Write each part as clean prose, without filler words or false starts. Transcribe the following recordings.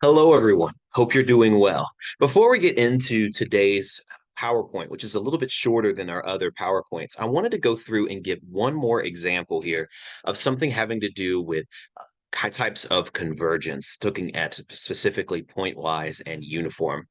Hello, everyone. Hope you're doing well. Before we get into today's PowerPoint, which is a little bit shorter than our other PowerPoints, I wanted to go through and give one more example here of something having to do with types of convergence, looking at specifically pointwise and uniform.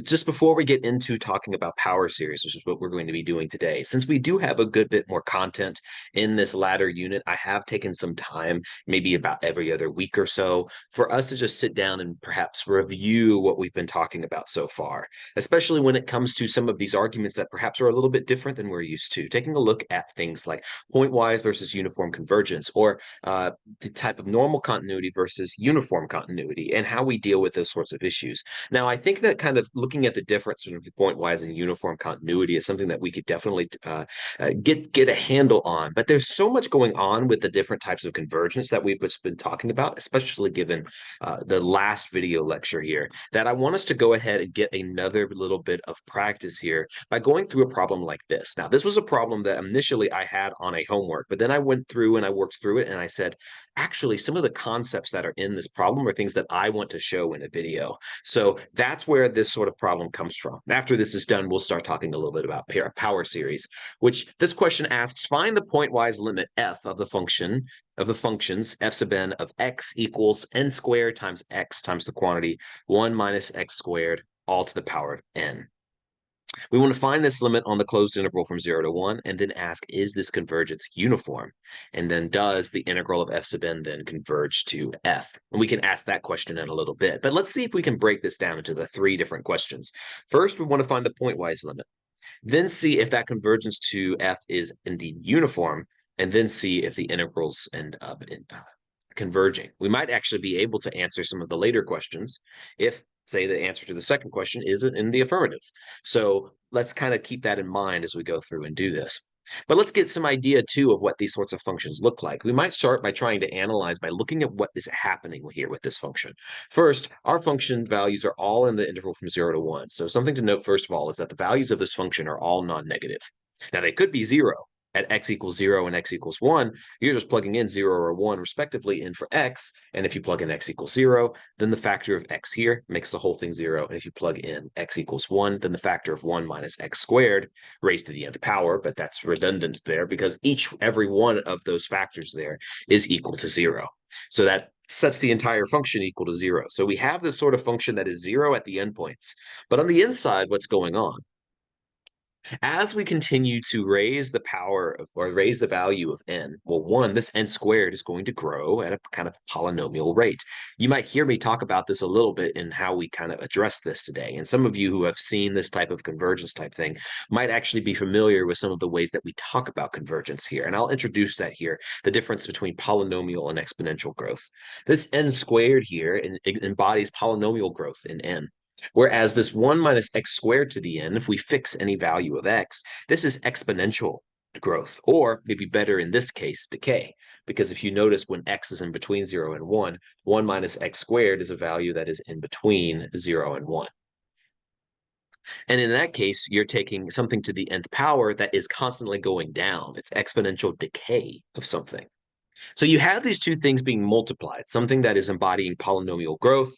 Just before we get into talking about power series, which is what we're going to be doing today, since we do have a good bit more content in this latter unit, I have taken some time, maybe about every other week or so, for us to just sit down and perhaps review what we've been talking about so far, especially when it comes to some of these arguments that perhaps are a little bit different than we're used to. Taking a look at things like pointwise versus uniform convergence, or the type of normal continuity versus uniform continuity, and how we deal with those sorts of issues. Now, I think that kind of looking at the difference between pointwise and uniform continuity is something that we could definitely get a handle on. But there's so much going on with the different types of convergence that we've just been talking about, especially given the last video lecture here, that I want us to go ahead and get another little bit of practice here by going through a problem like this. Now, this was a problem that initially I had on a homework, but then I went through and I worked through it and I said, actually, some of the concepts that are in this problem are things that I want to show in a video. So that's where this sort of problem comes from. After this is done, we'll start talking a little bit about power series, which this question asks, find the pointwise limit f of the functions f sub n of x equals n squared times x times the quantity 1 minus x squared all to the power of n. We want to find this limit on the closed interval from 0 to 1, and then ask, is this convergence uniform? And then does the integral of f sub n then converge to f? And we can ask that question in a little bit. But let's see if we can break this down into the three different questions. First, we want to find the pointwise limit. Then see if that convergence to f is indeed uniform, and then see if the integrals end up in converging. We might actually be able to answer some of the later questions if, say, the answer to the second question is in the affirmative. So let's kind of keep that in mind as we go through and do this. But let's get some idea, too, of what these sorts of functions look like. We might start by trying to analyze by looking at what is happening here with this function. First, our function values are all in the interval from 0 to 1. So something to note, first of all, is that the values of this function are all non-negative. Now, they could be 0, at x equals 0 and x equals 1, you're just plugging in 0 or 1 respectively in for x. And if you plug in x equals 0, then the factor of x here makes the whole thing 0. And if you plug in x equals 1, then the factor of 1 minus x squared raised to the nth power. But that's redundant there because every one of those factors there is equal to 0. So that sets the entire function equal to 0. So we have this sort of function that is 0 at the endpoints. But on the inside, what's going on? As we continue to raise the power of, or raise the value of n, well, one, this n squared is going to grow at a kind of polynomial rate. You might hear me talk about this a little bit in how we kind of address this today. And some of you who have seen this type of convergence type thing might actually be familiar with some of the ways that we talk about convergence here. And I'll introduce that here, the difference between polynomial and exponential growth. This n squared here embodies polynomial growth in n. Whereas this 1 minus x squared to the n, if we fix any value of x, this is exponential growth, or maybe better in this case, decay. Because if you notice when x is in between 0 and 1, 1 minus x squared is a value that is in between 0 and 1. And in that case, you're taking something to the nth power that is constantly going down. It's exponential decay of something. So you have these two things being multiplied, something that is embodying polynomial growth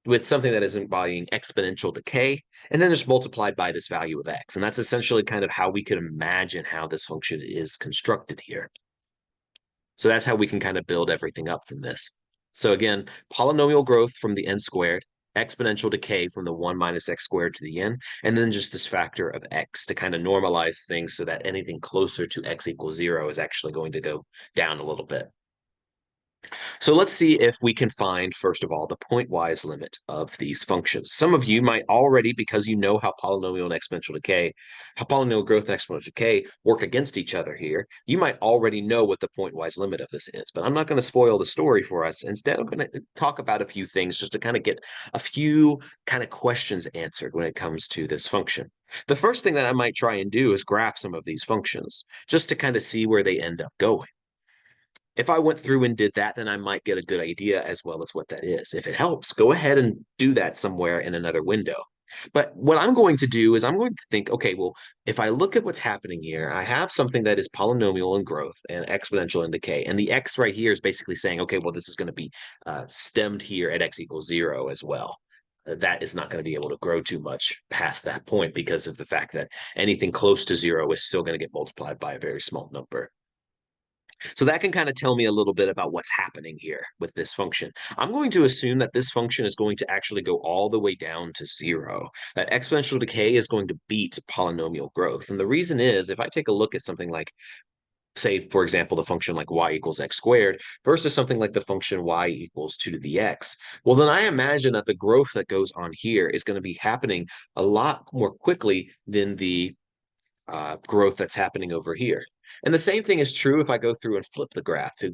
with something that is embodying exponential decay, and then it's multiplied by this value of x. And that's essentially kind of how we could imagine how this function is constructed here. So that's how we can kind of build everything up from this. So again, polynomial growth from the n squared, exponential decay from the 1 minus x squared to the n, and then just this factor of x to kind of normalize things so that anything closer to x equals 0 is actually going to go down a little bit. So let's see if we can find, first of all, the pointwise limit of these functions. Some of you might already, because you know how polynomial and exponential decay, how polynomial growth and exponential decay work against each other here, you might already know what the pointwise limit of this is. But I'm not going to spoil the story for us. Instead, I'm going to talk about a few things just to kind of get a few kind of questions answered when it comes to this function. The first thing that I might try and do is graph some of these functions just to kind of see where they end up going. If I went through and did that, then I might get a good idea as well as what that is. If it helps, go ahead and do that somewhere in another window. But what I'm going to do is I'm going to think, okay, well, if I look at what's happening here, I have something that is polynomial in growth and exponential in decay. And the x right here is basically saying, okay, well, this is going to be stemmed here at x equals 0 as well. That is not going to be able to grow too much past that point because of the fact that anything close to 0 is still going to get multiplied by a very small number. So that can kind of tell me a little bit about what's happening here with this function. I'm going to assume that this function is going to actually go all the way down to 0, that exponential decay is going to beat polynomial growth. And the reason is, if I take a look at something like, say, for example, the function like y equals x squared versus something like the function y equals 2 to the x, well, then I imagine that the growth that goes on here is going to be happening a lot more quickly than the growth that's happening over here. And the same thing is true if I go through and flip the graph to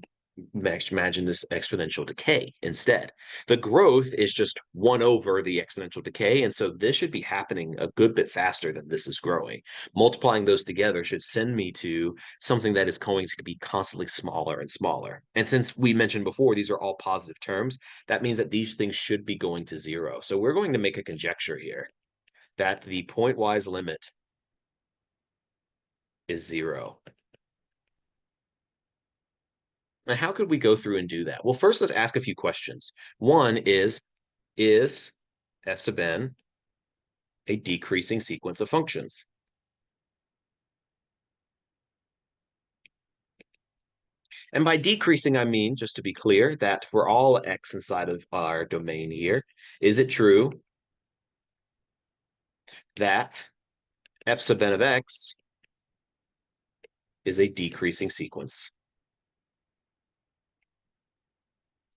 imagine this exponential decay instead. The growth is just 1 over the exponential decay, and so this should be happening a good bit faster than this is growing. Multiplying those together should send me to something that is going to be constantly smaller and smaller. And since we mentioned before, these are all positive terms, that means that these things should be going to 0. So we're going to make a conjecture here that the pointwise limit is 0. Now, how could we go through and do that? Well, first, let's ask a few questions. One is f sub n a decreasing sequence of functions? And by decreasing, I mean, just to be clear, that for all x inside of our domain here, is it true that f sub n of x is a decreasing sequence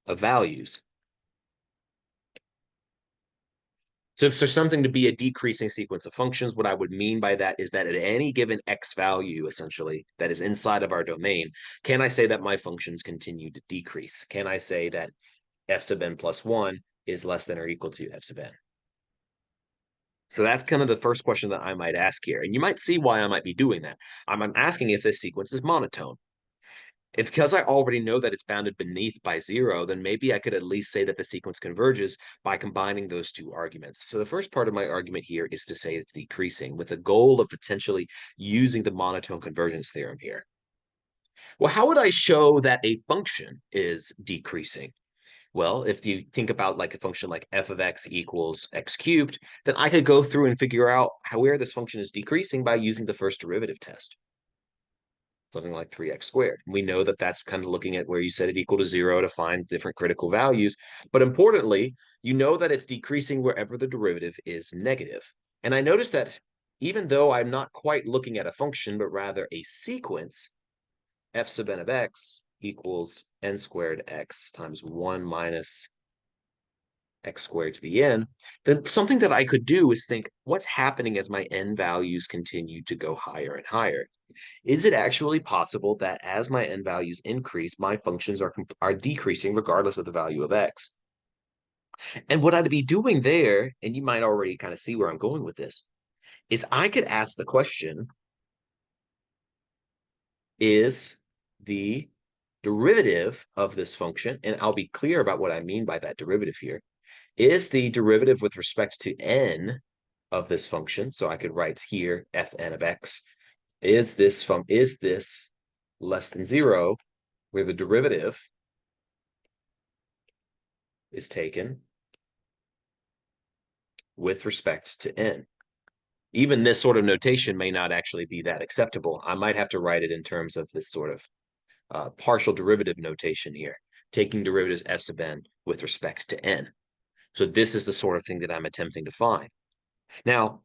of values? So if there's something to be a decreasing sequence of functions, what I would mean by that is that at any given x value, essentially, that is inside of our domain, can I say that my functions continue to decrease? Can I say that f sub n plus 1 is less than or equal to f sub n? So that's kind of the first question that I might ask here. And you might see why I might be doing that. I'm asking if this sequence is monotone. If because I already know that it's bounded beneath by 0, then maybe I could at least say that the sequence converges by combining those two arguments. So the first part of my argument here is to say it's decreasing with the goal of potentially using the monotone convergence theorem here. Well, how would I show that a function is decreasing? Well, if you think about like a function like f of x equals x cubed, then I could go through and figure out where this function is decreasing by using the first derivative test, something like 3x squared. We know that that's kind of looking at where you set it equal to 0 to find different critical values. But importantly, you know that it's decreasing wherever the derivative is negative. And I noticed that even though I'm not quite looking at a function, but rather a sequence, f sub n of x equals n squared x times 1 minus x squared to the n, then something that I could do is think, what's happening as my n values continue to go higher and higher? Is it actually possible that as my n values increase, my functions are decreasing regardless of the value of x? And what I'd be doing there, and you might already kind of see where I'm going with this, is I could ask the question, is the derivative of this function, and I'll be clear about what I mean by that derivative here, is the derivative with respect to n of this function, so I could write here fn of x, is this less than 0, where the derivative is taken with respect to n. Even this sort of notation may not actually be that acceptable. I might have to write it in terms of this sort of partial derivative notation here, taking derivatives f sub n with respect to n. So this is the sort of thing that I'm attempting to find. Now,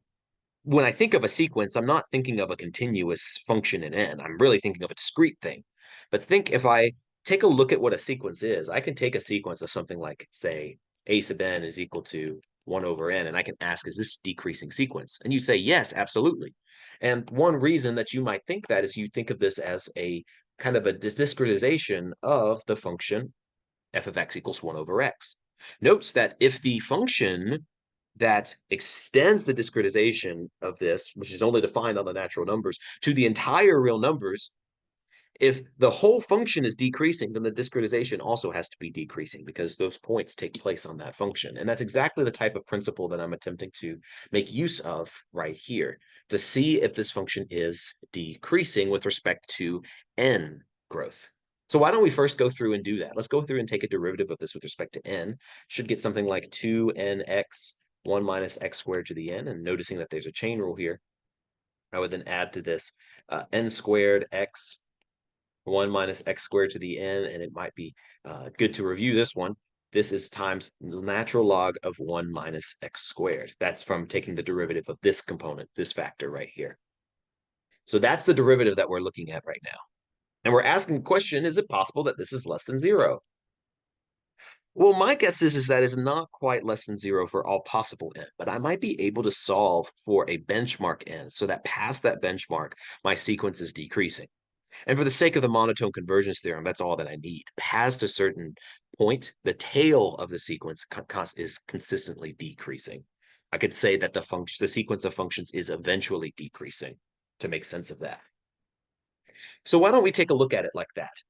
when I think of a sequence, I'm not thinking of a continuous function in n. I'm really thinking of a discrete thing. But think if I take a look at what a sequence is, I can take a sequence of something like, say, a sub n is equal to 1 over n, and I can ask, is this decreasing sequence? And you say, yes, absolutely. And one reason that you might think that is you think of this as a kind of a discretization of the function f of x equals 1 over x. Notes that if the function that extends the discretization of this, which is only defined on the natural numbers, to the entire real numbers, If the whole function is decreasing, then the discretization also has to be decreasing because those points take place on that function. And that's exactly the type of principle that I'm attempting to make use of right here to see if this function is decreasing with respect to n growth. So why don't we first go through and do that? Let's go through and take a derivative of this with respect to n. Should get something like 2nx 1 minus x squared to the n. And noticing that there's a chain rule here, I would then add to this n squared x 1 minus x squared to the n, and it might be good to review this one. This is times natural log of 1 minus x squared. That's from taking the derivative of this component, this factor right here. So that's the derivative that we're looking at right now. And we're asking the question, is it possible that this is less than 0? Well, my guess is that it's not quite less than 0 for all possible n, but I might be able to solve for a benchmark n so that past that benchmark, my sequence is decreasing. And for the sake of the monotone convergence theorem, that's all that I need. Past a certain point, the tail of the sequence is consistently decreasing. I could say that the sequence of functions is eventually decreasing to make sense of that. So why don't we take a look at it like that?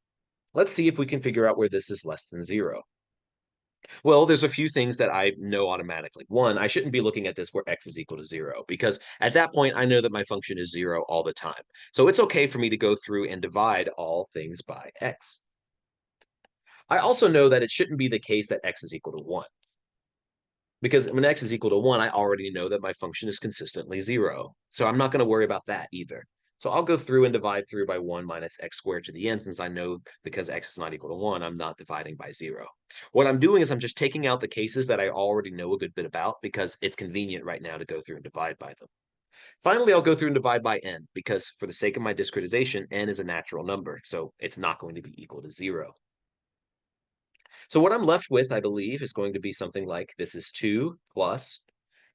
Let's see if we can figure out where this is less than 0. Well, there's a few things that I know automatically. One, I shouldn't be looking at this where x is equal to 0, because at that point, I know that my function is 0 all the time. So it's okay for me to go through and divide all things by x. I also know that it shouldn't be the case that x is equal to 1. Because when x is equal to 1, I already know that my function is consistently 0. So I'm not going to worry about that either. So I'll go through and divide through by 1 minus x squared to the n, since I know because x is not equal to 1, I'm not dividing by 0. What I'm doing is I'm just taking out the cases that I already know a good bit about because it's convenient right now to go through and divide by them. Finally, I'll go through and divide by n because for the sake of my discretization, n is a natural number, so it's not going to be equal to 0. So what I'm left with, I believe, is going to be something like this is 2 plus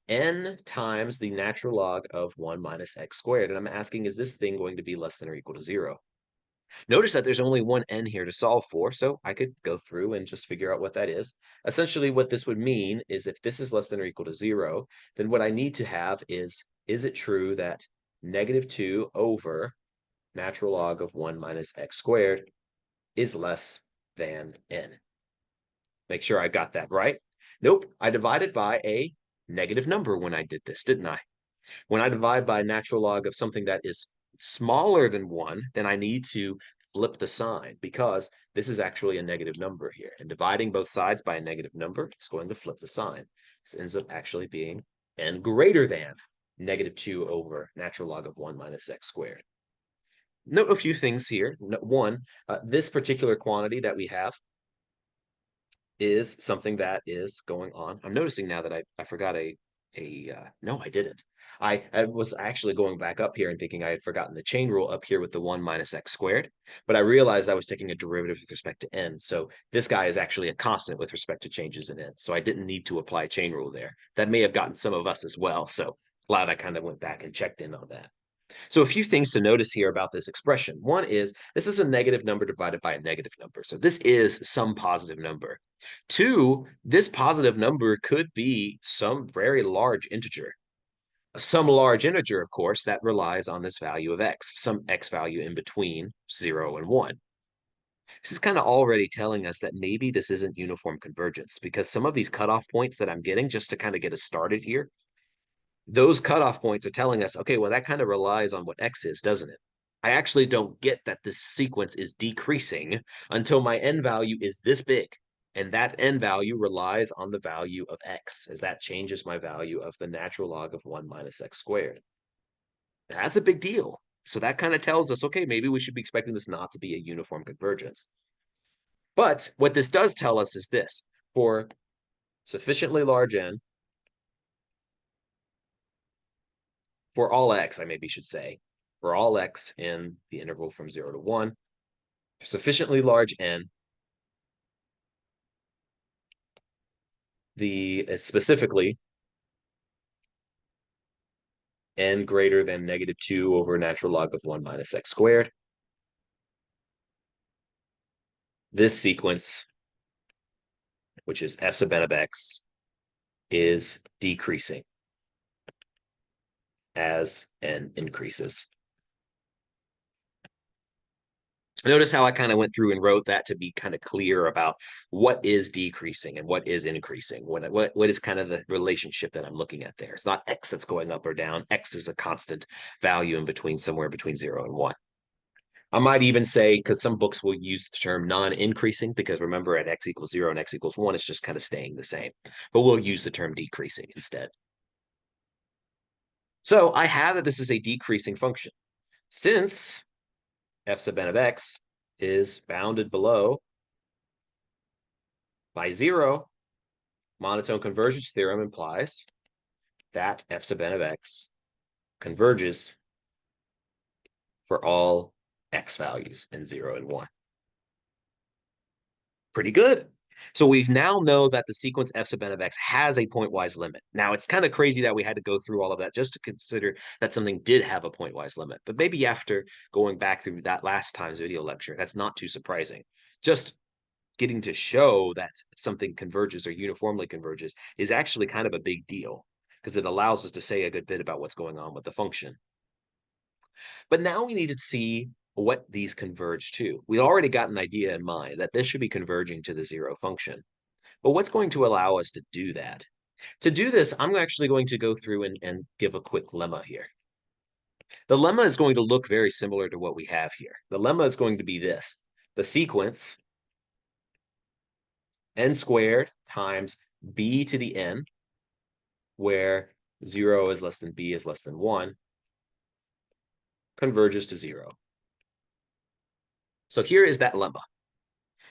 n times the natural log of 1 minus x squared. And I'm asking, is this thing going to be less than or equal to 0? Notice that there's only one n here to solve for, so I could go through and just figure out what that is. Essentially, what this would mean is if this is less than or equal to 0, then what I need to have is it true that negative 2 over natural log of 1 minus x squared is less than n? Make sure I got that right. Nope, I divided by a negative number when I did this, didn't I? When I divide by natural log of something that is smaller than 1, then I need to flip the sign because this is actually a negative number here. And dividing both sides by a negative number is going to flip the sign. This ends up actually being n greater than negative 2 over natural log of 1 minus x squared. Note a few things here. One, this particular quantity that we have is something that is going on. I'm noticing now that I forgot no, I didn't. I was actually going back up here and thinking I had forgotten the chain rule up here with the 1 minus x squared, but I realized I was taking a derivative with respect to n. So this guy is actually a constant with respect to changes in n. So I didn't need to apply chain rule there. That may have gotten some of us as well. So glad I kind of went back and checked in on that. So a few things to notice here about this expression. One is this is a negative number divided by a negative number. So this is some positive number. Two, this positive number could be some very large integer. Some large integer, of course, that relies on this value of x, some x value in between 0 and 1. This is kind of already telling us that maybe this isn't uniform convergence because some of these cutoff points that I'm getting just to kind of get us started here, those cutoff points are telling us, okay, well, that kind of relies on what x is, doesn't it? I actually don't get that this sequence is decreasing until my n value is this big. And that n value relies on the value of x, as that changes my value of the natural log of 1 minus x squared. That's a big deal. So that kind of tells us, okay, maybe we should be expecting this not to be a uniform convergence. But what this does tell us is this. For sufficiently large n, for all x, I maybe should say, for all x in the interval from 0 to 1, sufficiently large n, specifically n greater than negative 2 over natural log of 1 minus x squared. This sequence, which is f sub n of x, is decreasing as n increases. Notice how I kind of went through and wrote that to be kind of clear about what is decreasing and what is increasing. What is kind of the relationship that I'm looking at there? It's not x that's going up or down. X is a constant value in between, somewhere between 0 and 1. I might even say, because some books will use the term non-increasing, because remember at x equals 0 and x equals 1, it's just kind of staying the same. But we'll use the term decreasing instead. So I have that this is a decreasing function. Since f sub n of x is bounded below by 0, monotone convergence theorem implies that f sub n of x converges for all x values in 0 and 1. Pretty good. So we now know that the sequence f sub n of x has a pointwise limit. Now, it's kind of crazy that we had to go through all of that just to consider that something did have a pointwise limit. But maybe after going back through that last time's video lecture, that's not too surprising. Just getting to show that something converges or uniformly converges is actually kind of a big deal because it allows us to say a good bit about what's going on with the function. But now we need to see what these converge to. We already got an idea in mind that this should be converging to the 0 function. But what's going to allow us to do that? To do this, I'm actually going to go through and give a quick lemma here. The lemma is going to look very similar to what we have here. The lemma is going to be this. The sequence n squared times b to the n, where 0 is less than b is less than 1, converges to 0. So here is that lemma.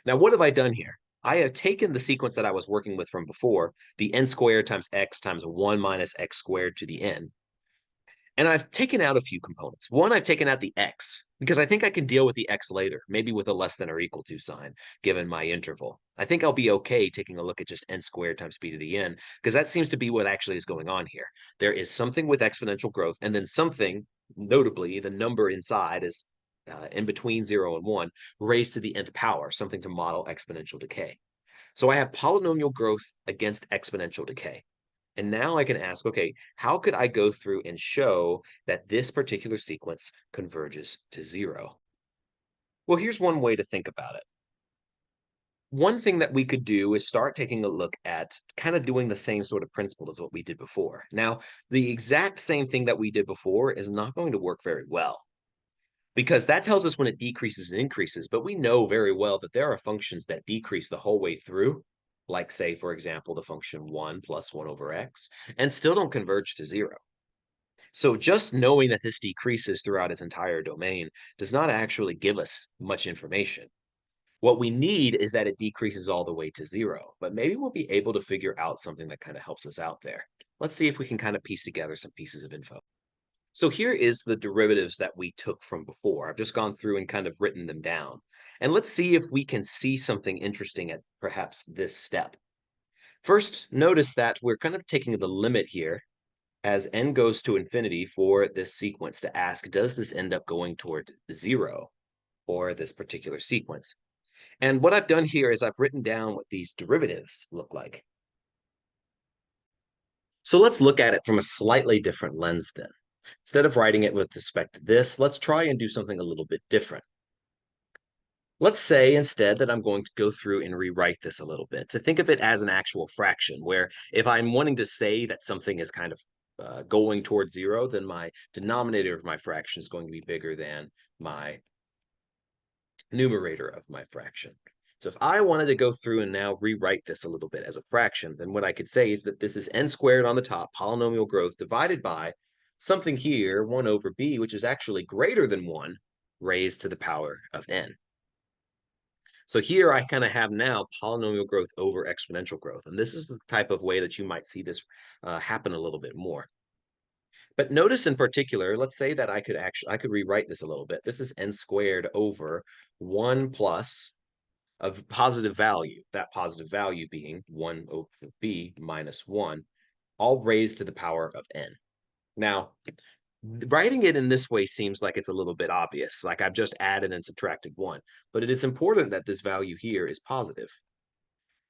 Now, what have I done here? I have taken the sequence that I was working with from before, the n squared times x times 1 minus x squared to the n, and I've taken out a few components. One, I've taken out the x, because I think I can deal with the x later, maybe with a less than or equal to sign, given my interval. I think I'll be okay taking a look at just n squared times b to the n, because that seems to be what actually is going on here. There is something with exponential growth, and then something, notably, the number inside is in between 0 and 1, raised to the nth power, something to model exponential decay. So I have polynomial growth against exponential decay. And now I can ask, okay, how could I go through and show that this particular sequence converges to 0? Well, here's one way to think about it. One thing that we could do is start taking a look at kind of doing the same sort of principle as what we did before. Now, the exact same thing that we did before is not going to work very well, because that tells us when it decreases and increases, but we know very well that there are functions that decrease the whole way through, like, say, for example, the function 1 plus 1 over x, and still don't converge to 0. So just knowing that this decreases throughout its entire domain does not actually give us much information. What we need is that it decreases all the way to 0, but maybe we'll be able to figure out something that kind of helps us out there. Let's see if we can kind of piece together some pieces of info. So here is the derivatives that we took from before. I've just gone through and kind of written them down. And let's see if we can see something interesting at perhaps this step. First, notice that we're kind of taking the limit here as n goes to infinity for this sequence to ask, does this end up going toward 0 for this particular sequence? And what I've done here is I've written down what these derivatives look like. So let's look at it from a slightly different lens then. Instead of writing it with respect to this, let's try and do something a little bit different. Let's say instead that I'm going to go through and rewrite this a little bit to think of it as an actual fraction, where if I'm wanting to say that something is kind of going towards 0, then my denominator of my fraction is going to be bigger than my numerator of my fraction. So if I wanted to go through and now rewrite this a little bit as a fraction, then what I could say is that this is n squared on the top, polynomial growth, divided by something here, 1 over b, which is actually greater than 1, raised to the power of n. So here I kind of have now polynomial growth over exponential growth. And this is the type of way that you might see this happen a little bit more. But notice in particular, let's say that I could rewrite this a little bit. This is n squared over 1 plus of positive value, that positive value being 1 over b minus 1, all raised to the power of n. Now, writing it in this way seems like it's a little bit obvious, like I've just added and subtracted 1, but it is important that this value here is positive,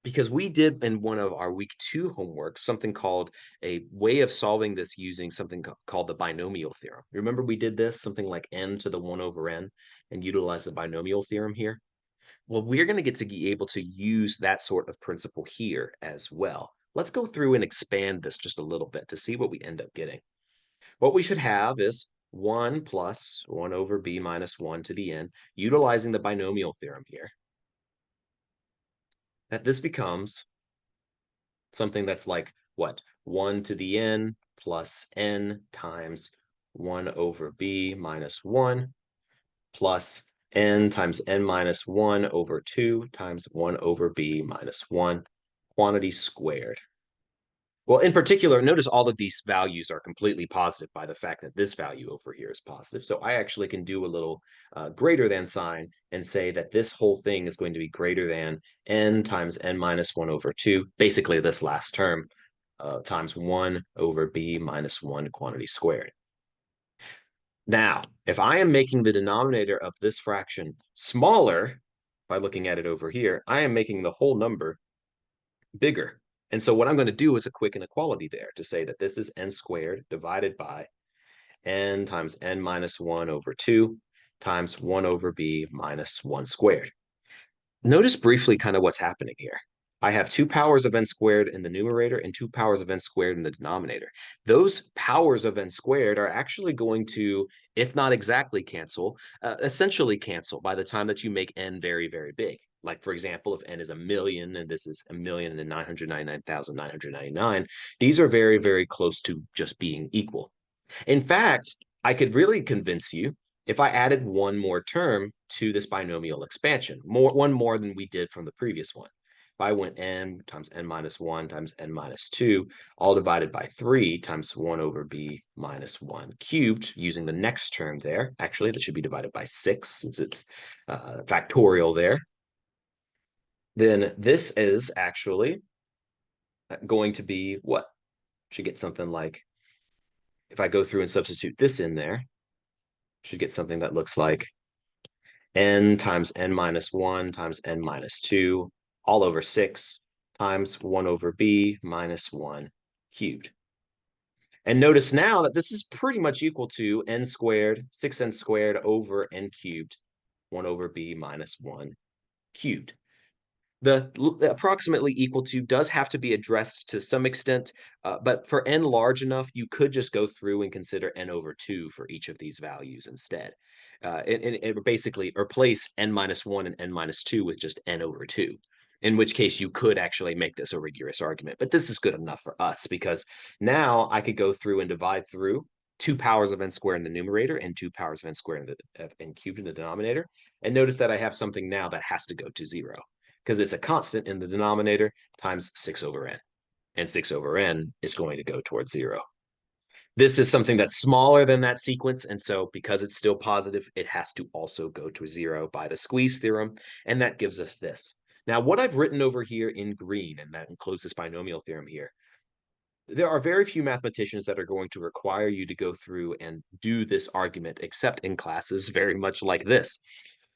because we did in one of our week 2 homework something called a way of solving this using something called the binomial theorem. Remember we did this, something like n to the 1 over n, and utilize the binomial theorem here? Well, we're going to get to be able to use that sort of principle here as well. Let's go through and expand this just a little bit to see what we end up getting. What we should have is 1 plus 1 over b minus 1 to the n, utilizing the binomial theorem here, that this becomes something that's like what? 1 to the n plus n times 1 over b minus 1 plus n times n minus 1 over 2 times 1 over b minus 1 quantity squared. Well, in particular, notice all of these values are completely positive by the fact that this value over here is positive. So I actually can do a little greater than sign and say that this whole thing is going to be greater than n times n minus 1 over 2, basically this last term, times 1 over b minus 1 quantity squared. Now, if I am making the denominator of this fraction smaller by looking at it over here, I am making the whole number bigger. And so what I'm going to do is a quick inequality there to say that this is n squared divided by n times n minus 1 over 2 times 1 over b minus 1 squared. Notice briefly kind of what's happening here. I have 2 powers of n squared in the numerator and 2 powers of n squared in the denominator. Those powers of n squared are actually going to, if not exactly cancel, essentially cancel by the time that you make n very, very big. Like, for example, if n is 1,000,000 and this is 1,999,999, these are very, very close to just being equal. In fact, I could really convince you if I added one more term to this binomial expansion, one more than we did from the previous one. If I went n times n minus 1 times n minus 2, all divided by 3 times 1 over b minus 1 cubed, using the next term there. Actually, that should be divided by 6 since it's factorial there. Then this is actually going to be what? Should get something like, if I go through and substitute this in there, should get something that looks like n times n minus 1 times n minus 2 all over 6 times 1 over b minus 1 cubed. And notice now that this is pretty much equal to n squared, 6n squared over n cubed, 1 over b minus 1 cubed. The approximately equal to does have to be addressed to some extent, but for n large enough, you could just go through and consider n over 2 for each of these values instead. And basically replace n minus 1 and n minus 2 with just n over 2, in which case you could actually make this a rigorous argument. But this is good enough for us because now I could go through and divide through 2 powers of n squared in the numerator and 2 powers of n squared of n cubed in the denominator. And notice that I have something now that has to go to 0 because it's a constant in the denominator times 6 over n. And 6 over n is going to go towards 0. This is something that's smaller than that sequence, and so because it's still positive, it has to also go to 0 by the squeeze theorem, and that gives us this. Now, what I've written over here in green, and that includes this binomial theorem here, there are very few mathematicians that are going to require you to go through and do this argument, except in classes very much like this.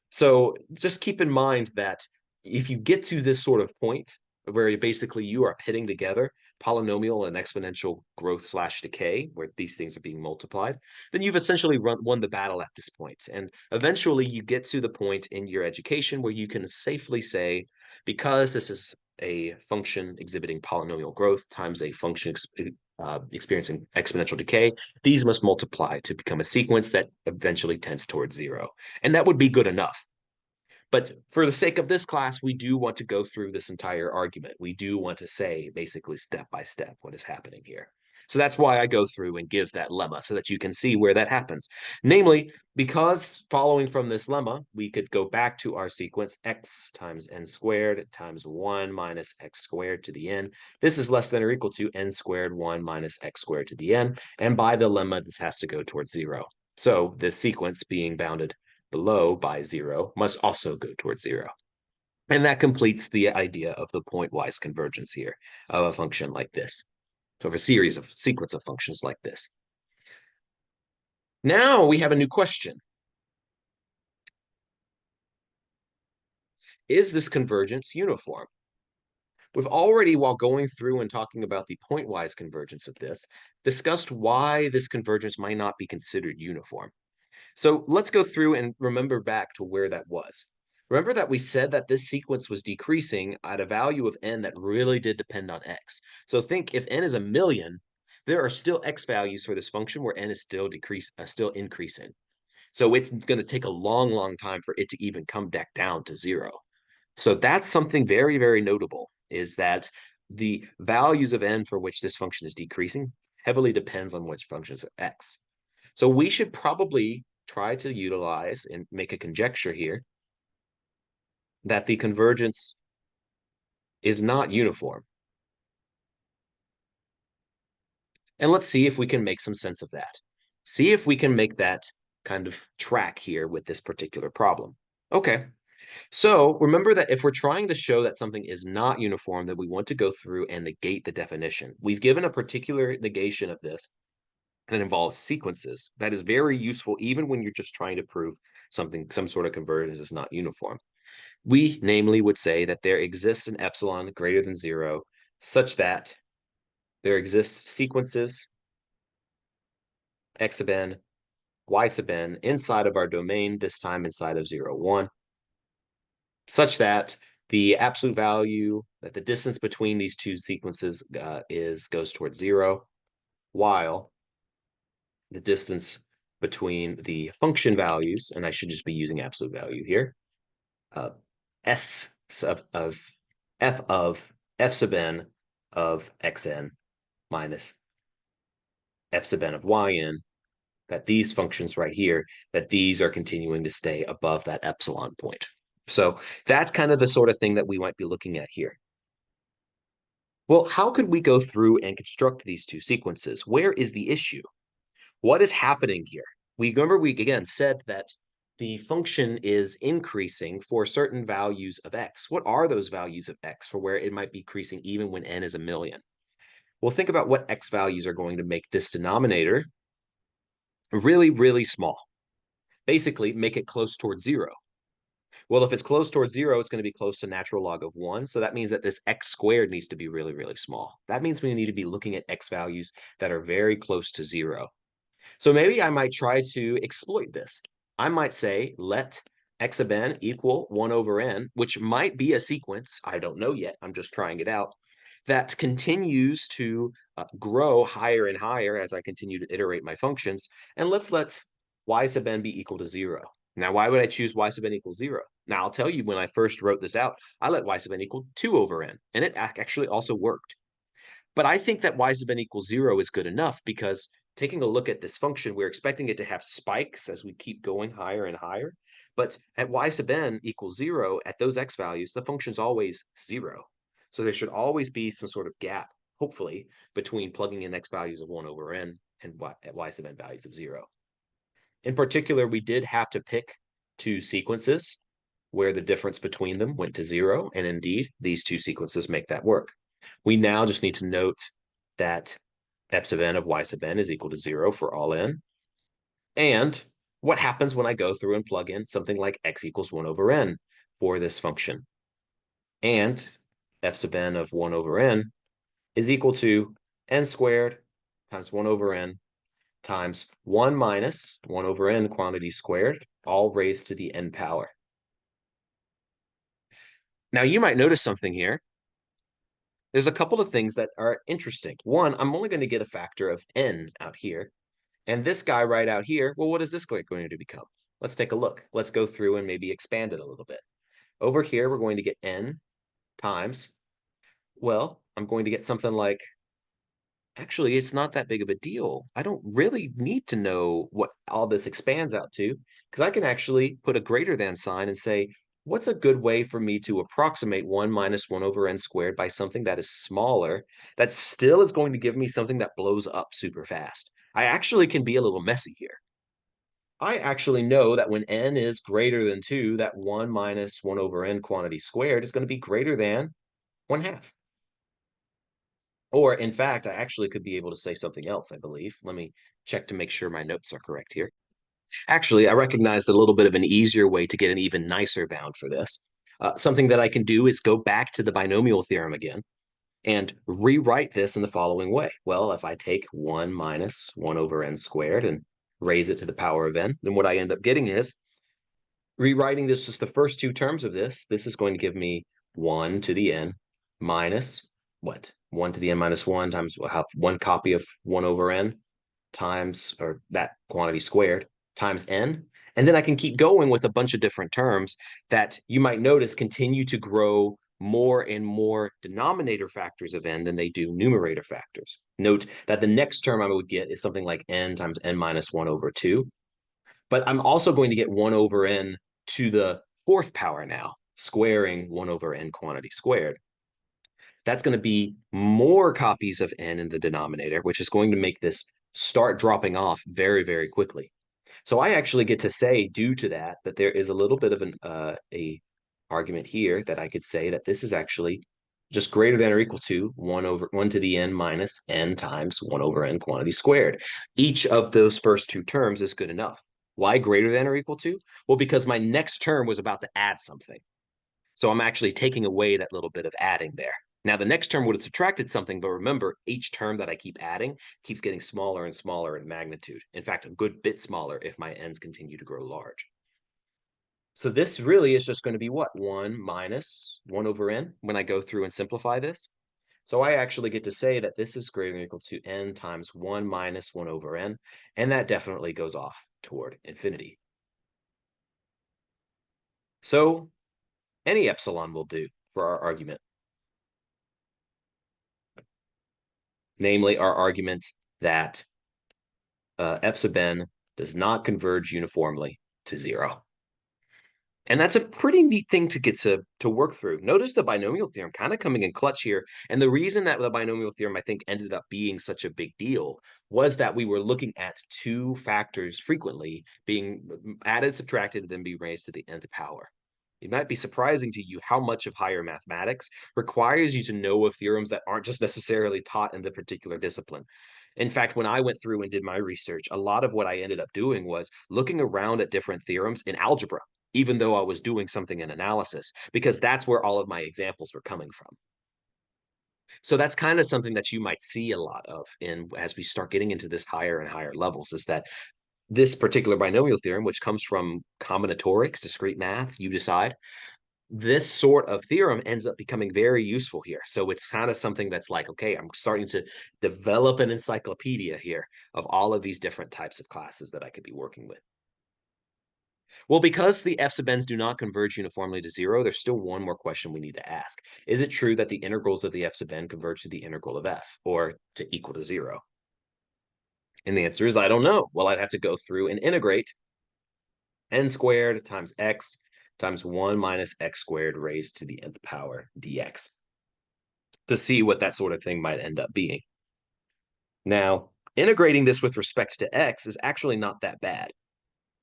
So just keep in mind that if you get to this sort of point where basically you are pitting together polynomial and exponential growth slash decay, where these things are being multiplied, then you've essentially won the battle at this point. And eventually you get to the point in your education where you can safely say, because this is a function exhibiting polynomial growth times a function experiencing exponential decay, these must multiply to become a sequence that eventually tends towards 0. And that would be good enough. But for the sake of this class, we do want to go through this entire argument. We do want to say basically step by step what is happening here. So that's why I go through and give that lemma so that you can see where that happens. Namely, because following from this lemma, we could go back to our sequence x times n squared times 1 minus x squared to the n. This is less than or equal to n squared 1 minus x squared to the n. And by the lemma, this has to go towards 0. So this sequence being bounded below by 0 must also go towards 0. And that completes the idea of the pointwise convergence here of a function like this. So of a sequence of functions like this. Now we have a new question. Is this convergence uniform? We've already, while going through and talking about the pointwise convergence of this, discussed why this convergence might not be considered uniform. So let's go through and remember back to where that was. Remember that we said that this sequence was decreasing at a value of n that really did depend on x. So think if n is a million, there are still x values for this function where n is still increasing. So it's going to take a long, long time for it to even come back down to zero. So that's something very, very notable, is that the values of n for which this function is decreasing heavily depends on which functions of x. So we should probably try to utilize and make a conjecture here that the convergence is not uniform. And let's see if we can make some sense of that. See if we can make that kind of track here with this particular problem. Okay, so remember that if we're trying to show that something is not uniform, then we want to go through and negate the definition. We've given a particular negation of this that involves sequences. That is very useful even when you're just trying to prove some sort of convergence is not uniform. We namely would say that there exists an epsilon greater than zero such that there exists sequences x sub n, y sub n inside of our domain, this time inside of 0, 1, such that the absolute value, that the distance between these two sequences goes towards 0, while the distance between the function values, and I should just be using absolute value here, s sub of f of f sub n of xn minus f sub n of yn, that these functions right here, that these are continuing to stay above that epsilon point. So that's kind of the sort of thing that we might be looking at here. Well, how could we go through and construct these two sequences? Where is the issue? What is happening here? We remember we again said that the function is increasing for certain values of x. What are those values of x for where it might be increasing even when n is a million? Well, think about what x values are going to make this denominator really, really small. Basically, make it close towards zero. Well, if it's close towards zero, it's going to be close to natural log of 1. So that means that this x squared needs to be really, really small. That means we need to be looking at x values that are very close to 0. So maybe I might try to exploit this. I might say, let x sub n equal 1 over n, which might be a sequence. I don't know yet. I'm just trying it out. That continues to grow higher and higher as I continue to iterate my functions. And let's let y sub n be equal to 0. Now, why would I choose y sub n equals 0? Now, I'll tell you, when I first wrote this out, I let y sub n equal 2 over n, and it actually also worked. But I think that y sub n equals 0 is good enough because taking a look at this function, we're expecting it to have spikes as we keep going higher and higher. But at y sub n equals 0, at those x values, the function's always 0. So there should always be some sort of gap, hopefully, between plugging in x values of 1 over n and y sub n values of 0. In particular, we did have to pick two sequences where the difference between them went to 0. And indeed, these two sequences make that work. We now just need to note that f sub n of y sub n is equal to 0 for all n. And what happens when I go through and plug in something like x equals 1 over n for this function? And f sub n of 1 over n is equal to n squared times 1 over n times 1 minus 1 over n quantity squared, all raised to the n power. Now, you might notice something here. There's a couple of things that are interesting. One, I'm only going to get a factor of n out here. And this guy right out here, well, what is this going to become? Let's take a look. Let's go through and maybe expand it a little bit. Over here, we're going to get n times, well, I'm going to get something like, actually, it's not that big of a deal. I don't really need to know what all this expands out to, because I can actually put a greater than sign and say, what's a good way for me to approximate 1 minus 1 over n squared by something that is smaller, that still is going to give me something that blows up super fast? I actually can be a little messy here. I actually know that when n is greater than 2, that 1 minus 1 over n quantity squared is going to be greater than 1/2. Or in fact, I actually could be able to say something else, I believe. Let me check to make sure my notes are correct here. Actually, I recognized a little bit of an easier way to get an even nicer bound for this. Something that I can do is go back to the binomial theorem again and rewrite this in the following way. Well, if I take 1 minus 1 over n squared and raise it to the power of n. Then what I end up getting is rewriting this as the first two terms of this. This is going to give me 1 to the n minus what? 1 to the n minus 1 times we'll have one copy of 1 over n times, or that quantity squared, times n. And then I can keep going with a bunch of different terms that you might notice continue to grow more and more denominator factors of n than they do numerator factors. Note that the next term I would get is something like n times n minus 1 over 2. But I'm also going to get 1 over n to the fourth power now, squaring 1 over n quantity squared. That's going to be more copies of n in the denominator, which is going to make this start dropping off very, very quickly. So I actually get to say, due to that, that there is a little bit of a argument here that I could say that this is actually just greater than or equal to 1 to the n minus n times 1 over n quantity squared. Each of those first two terms is good enough. Why greater than or equal to? Well, because my next term was about to add something. So I'm actually taking away that little bit of adding there. Now, the next term would have subtracted something, but remember, each term that I keep adding keeps getting smaller and smaller in magnitude. In fact, a good bit smaller if my n's continue to grow large. So this really is just going to be what? 1 minus 1 over n when I go through and simplify this. So I actually get to say that this is greater than or equal to n times 1 minus 1 over n, and that definitely goes off toward infinity. So any epsilon will do for our argument. Namely, our argument that f sub n does not converge uniformly to 0. And that's a pretty neat thing to get to work through. Notice the binomial theorem kind of coming in clutch here. And the reason that the binomial theorem, I think, ended up being such a big deal was that we were looking at two factors frequently being added, subtracted, and then be raised to the nth power. It might be surprising to you how much of higher mathematics requires you to know of theorems that aren't just necessarily taught in the particular discipline. In fact, when I went through and did my research, a lot of what I ended up doing was looking around at different theorems in algebra, even though I was doing something in analysis, because that's where all of my examples were coming from. So that's kind of something that you might see a lot of as we start getting into this higher and higher levels, is that this particular binomial theorem, which comes from combinatorics, discrete math, you decide, this sort of theorem ends up becoming very useful here. So it's kind of something that's like, okay, I'm starting to develop an encyclopedia here of all of these different types of classes that I could be working with. Well, because the f sub n's do not converge uniformly to 0, there's still one more question we need to ask. Is it true that the integrals of the f sub n converge to the integral of f, or to equal to 0? And the answer is, I don't know. Well, I'd have to go through and integrate n squared times x times 1 minus x squared raised to the nth power dx to see what that sort of thing might end up being. Now, integrating this with respect to x is actually not that bad.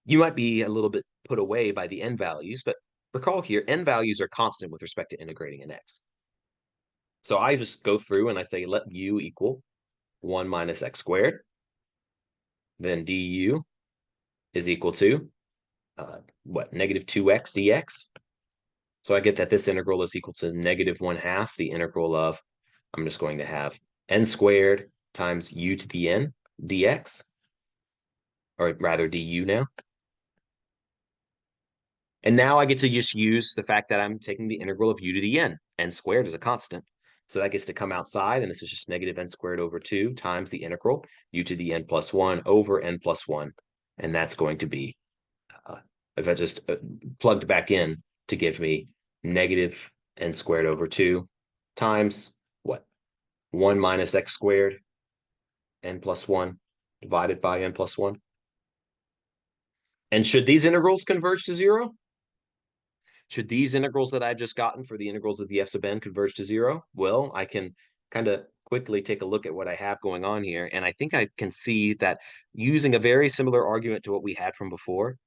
You might be a little bit put away by the n values, but recall here, n values are constant with respect to integrating an x. So I just go through and I say, let u equal 1 minus x squared. Then du is equal to, negative 2x dx. So I get that this integral is equal to negative 1/2 the integral of, I'm just going to have n squared times u to the n dx, or rather du now. And now I get to just use the fact that I'm taking the integral of u to the n squared is a constant. So that gets to come outside, and this is just negative n squared over 2 times the integral u to the n plus 1 over n plus 1. And that's going to be, if I just plugged back in, to give me negative n squared over 2 times what? 1 minus x squared n plus 1 divided by n plus 1. And should these integrals converge to 0? Should these integrals that I've just gotten for the integrals of the f sub n converge to 0? Well, I can kind of quickly take a look at what I have going on here, and I think I can see that using a very similar argument to what we had from before,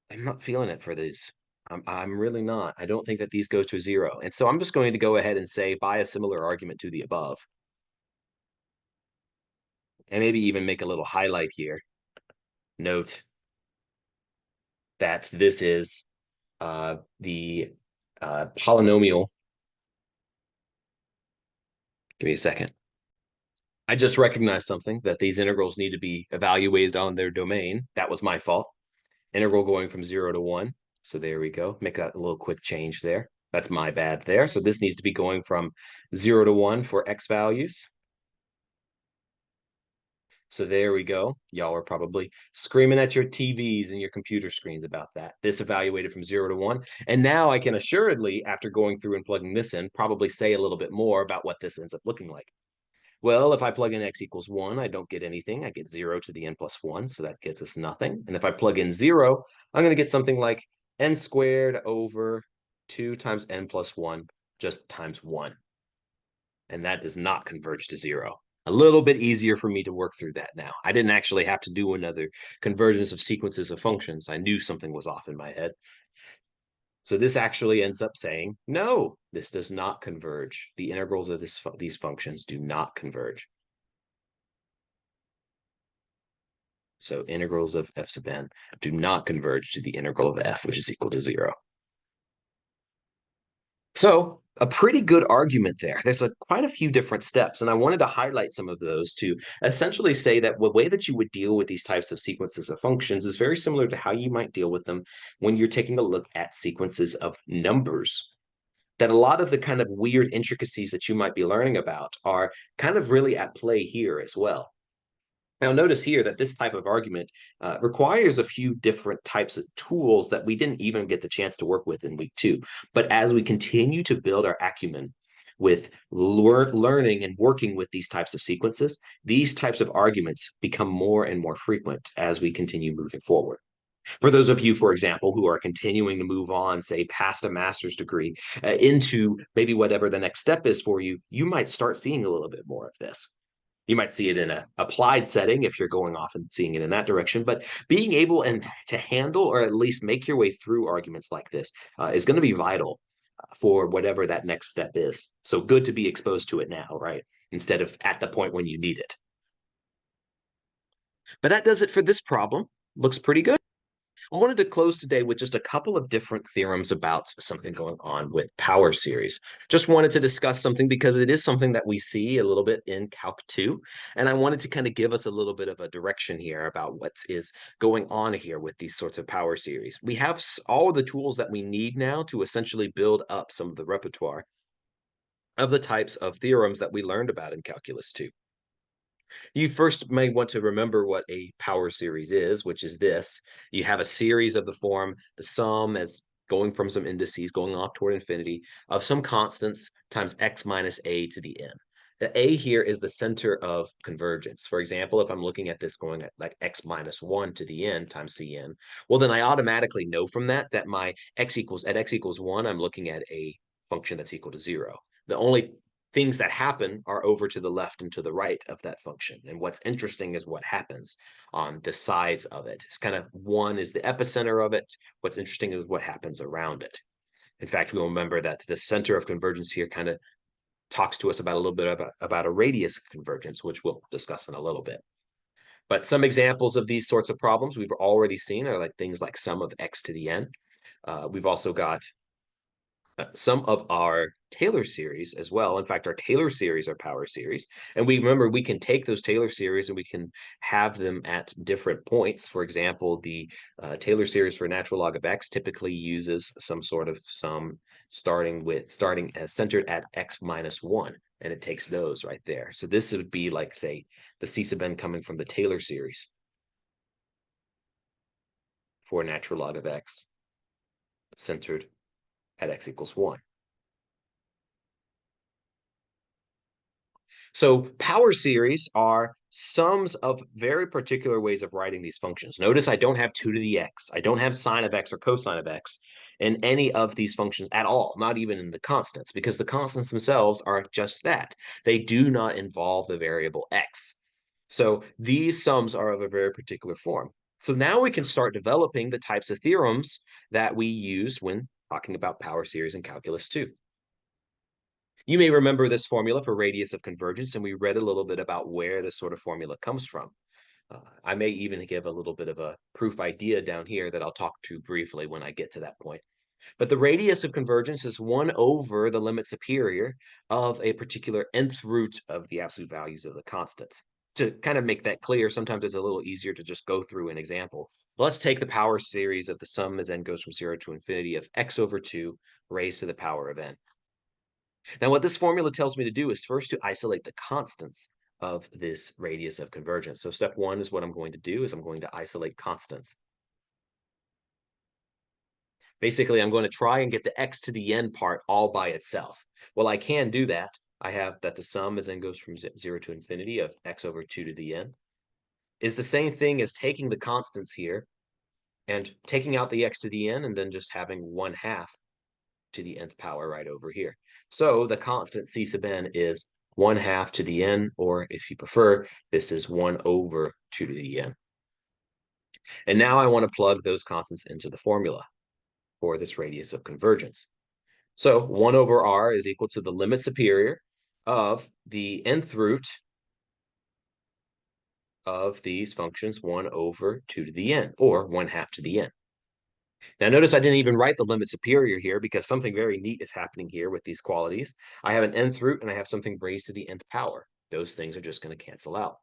I'm not feeling it for these. I'm really not. I don't think that these go to 0. And so I'm just going to go ahead and say, by a similar argument to the above, and maybe even make a little highlight here. Note that this is the polynomial. Give me a second. I just recognized something that these integrals need to be evaluated on their domain. That was my fault. Integral going from 0 to 1. So there we go. Make that a little quick change there. That's my bad there. So this needs to be going from 0 to 1 for x values. So there we go. Y'all are probably screaming at your TVs and your computer screens about that. This evaluated from 0 to 1. And now I can assuredly, after going through and plugging this in, probably say a little bit more about what this ends up looking like. Well, if I plug in x equals 1, I don't get anything. I get 0 to the n plus 1, so that gets us nothing. And if I plug in 0, I'm going to get something like n squared over 2 times n plus 1 just times 1. And that does not converge to 0. A little bit easier for me to work through that now. I didn't actually have to do another convergence of sequences of functions. I knew something was off in my head. So this actually ends up saying, no, this does not converge. The integrals of these functions do not converge. So integrals of f sub n do not converge to the integral of f, which is equal to 0. So a pretty good argument there. There's quite a few different steps, and I wanted to highlight some of those to essentially say that the way that you would deal with these types of sequences of functions is very similar to how you might deal with them when you're taking a look at sequences of numbers. That a lot of the kind of weird intricacies that you might be learning about are kind of really at play here as well. Now, notice here that this type of argument requires a few different types of tools that we didn't even get the chance to work with in week 2. But as we continue to build our acumen with learning and working with these types of sequences, these types of arguments become more and more frequent as we continue moving forward. For those of you, for example, who are continuing to move on, say, past a master's degree into maybe whatever the next step is for you, you might start seeing a little bit more of this. You might see it in an applied setting if you're going off and seeing it in that direction, but being able and to handle or at least make your way through arguments like this is going to be vital for whatever that next step is. So good to be exposed to it now, right? Instead of at the point when you need it. But that does it for this problem. Looks pretty good. I wanted to close today with just a couple of different theorems about something going on with power series. Just wanted to discuss something because it is something that we see a little bit in Calc 2. And I wanted to kind of give us a little bit of a direction here about what is going on here with these sorts of power series. We have all of the tools that we need now to essentially build up some of the repertoire of the types of theorems that we learned about in Calculus 2. You first may want to remember what a power series is, which is this. You have a series of the form, the sum as going from some indices, going off toward infinity, of some constants times x minus a to the n. The a here is the center of convergence. For example, if I'm looking at this going at like x minus 1 to the n times cn, well, then I automatically know from that my x equals, at x equals 1, I'm looking at a function that's equal to 0. The only things that happen are over to the left and to the right of that function. And what's interesting is what happens on the sides of it. It's kind of one is the epicenter of it. What's interesting is what happens around it. In fact, we'll remember that the center of convergence here kind of talks to us about a little bit about a radius of convergence, which we'll discuss in a little bit. But some examples of these sorts of problems we've already seen are like things like sum of x to the n. We've also got some of our Taylor series as well. In fact, our Taylor series are power series. And we remember we can take those Taylor series and we can have them at different points. For example, the Taylor series for natural log of x typically uses some sort of sum starting centered at x minus 1. And it takes those right there. So this would be like, say, the C sub n coming from the Taylor series for natural log of x centered at x equals 1. So power series are sums of very particular ways of writing these functions. Notice I don't have 2 to the x. I don't have sine of x or cosine of x in any of these functions at all, not even in the constants, because the constants themselves are just that. They do not involve the variable x. So these sums are of a very particular form. So now we can start developing the types of theorems that we use when talking about power series in Calculus 2. You may remember this formula for radius of convergence, and we read a little bit about where this sort of formula comes from. I may even give a little bit of a proof idea down here that I'll talk to briefly when I get to that point. But the radius of convergence is 1 over the limit superior of a particular nth root of the absolute values of the constants. To kind of make that clear, sometimes it's a little easier to just go through an example. Let's take the power series of the sum as n goes from 0 to infinity of x over 2 raised to the power of n. Now, what this formula tells me to do is first to isolate the constants of this radius of convergence. So step one is what I'm going to do is I'm going to isolate constants. Basically, I'm going to try and get the x to the n part all by itself. Well, I can do that. I have that the sum as n goes from 0 to infinity of x over 2 to the n is the same thing as taking the constants here and taking out the x to the n and then just having 1/2 to the nth power right over here. So the constant c sub n is 1/2 to the n, or if you prefer, this is 1 over 2 to the n. And now I want to plug those constants into the formula for this radius of convergence. So 1 over r is equal to the limit superior of the nth root of these functions 1 over 2 to the n, or 1/2 to the n. Now notice I didn't even write the limit superior here because something very neat is happening here with these qualities. I have an nth root and I have something raised to the nth power. Those things are just going to cancel out.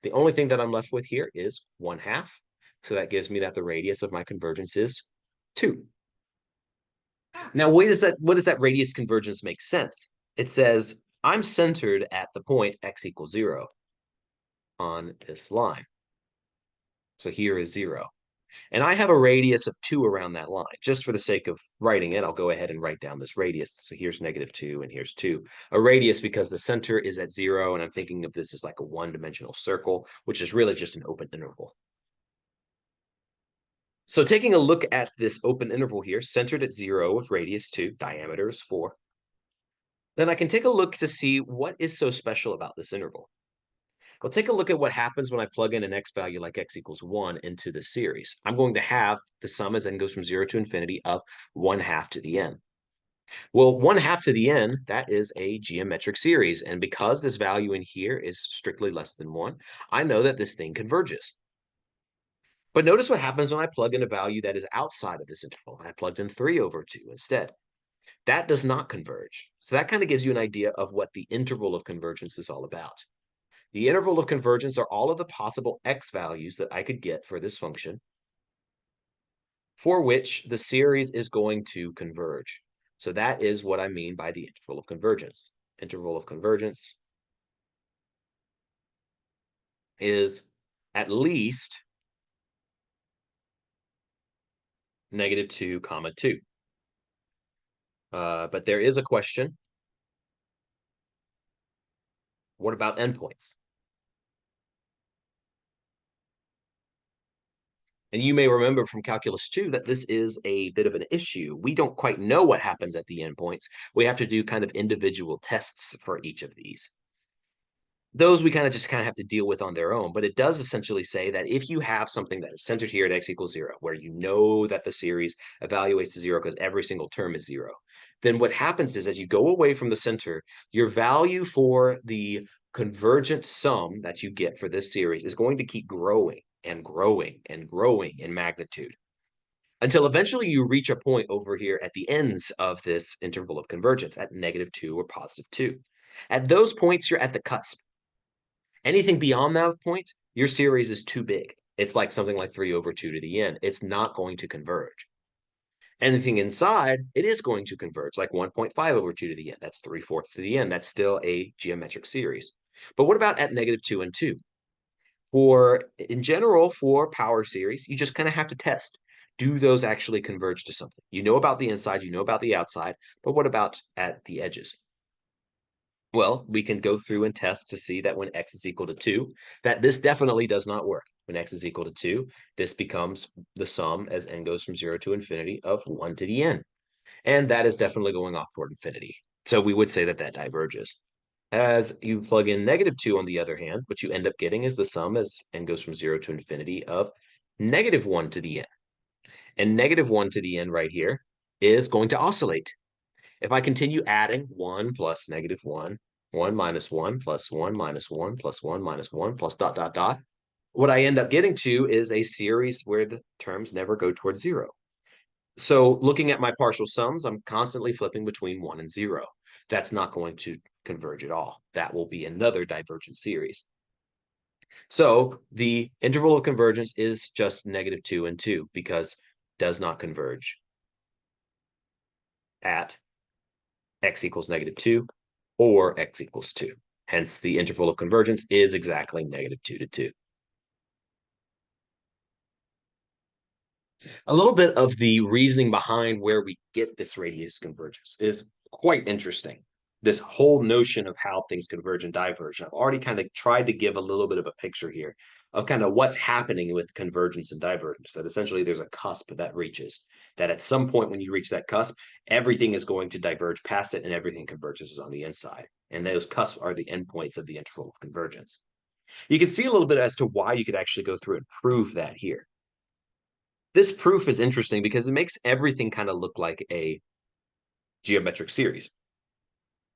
The only thing that I'm left with here is 1/2. So that gives me that the radius of my convergence is 2. Now, does that radius convergence make sense? It says I'm centered at the point x equals 0 on this line. So here is 0. And I have a radius of 2 around that line. Just for the sake of writing it, I'll go ahead and write down this radius. So here's -2 and here's 2. A radius because the center is at 0, and I'm thinking of this as like a one-dimensional circle, which is really just an open interval. So taking a look at this open interval here, centered at 0 with radius 2, diameter is 4, then I can take a look to see what is so special about this interval. Well, take a look at what happens when I plug in an x value like x equals 1 into the series. I'm going to have the sum as n goes from 0 to infinity of 1/2 to the n. Well, 1/2 to the n, that is a geometric series. And because this value in here is strictly less than 1, I know that this thing converges. But notice what happens when I plug in a value that is outside of this interval. I plugged in 3 over 2 instead. That does not converge. So that kind of gives you an idea of what the interval of convergence is all about. The interval of convergence are all of the possible x values that I could get for this function for which the series is going to converge. So that is what I mean by the interval of convergence. Interval of convergence is at least -2, 2. But there is a question. What about endpoints? And you may remember from Calculus 2 that this is a bit of an issue. We don't quite know what happens at the endpoints. We have to do kind of individual tests for each of these. Those we kind of have to deal with on their own. But it does essentially say that if you have something that is centered here at x equals 0, where you know that the series evaluates to 0 because every single term is 0, then what happens is as you go away from the center, your value for the convergent sum that you get for this series is going to keep growing and growing and growing in magnitude until eventually you reach a point over here at the ends of this interval of convergence at -2 or +2. At those points, you're at the cusp. Anything beyond that point, your series is too big. It's like something like 3 over 2 to the n. It's not going to converge. Anything inside, it is going to converge, like 1.5 over 2 to the n. That's 3/4 to the n. That's still a geometric series. But what about at -2 and 2? In general, for power series, you just kind of have to test. Do those actually converge to something? You know about the inside, you know about the outside, but what about at the edges? Well, we can go through and test to see that when x is equal to 2, that this definitely does not work. When x is equal to 2, this becomes the sum as n goes from 0 to infinity of 1 to the n. And that is definitely going off toward infinity. So we would say that that diverges. As you plug in -2 on the other hand, what you end up getting is the sum as n goes from 0 to infinity of -1 to the n. And -1 to the n right here is going to oscillate. If I continue adding 1 plus -1, 1 minus 1 plus 1 minus 1 plus 1 minus 1 plus ... what I end up getting to is a series where the terms never go towards 0. So looking at my partial sums, I'm constantly flipping between 1 and 0. That's not going to converge at all. That will be another divergent series. So the interval of convergence is just -2 and 2 because does not converge at x equals -2 or x equals 2. Hence, the interval of convergence is exactly -2 to 2. A little bit of the reasoning behind where we get this radius convergence is quite interesting. This whole notion of how things converge and diverge. I've already kind of tried to give a little bit of a picture here of kind of what's happening with convergence and divergence, that essentially there's a cusp that reaches, that at some point when you reach that cusp, everything is going to diverge past it and everything converges on the inside. And those cusps are the endpoints of the interval of convergence. You can see a little bit as to why you could actually go through and prove that here. This proof is interesting because it makes everything kind of look like a geometric series.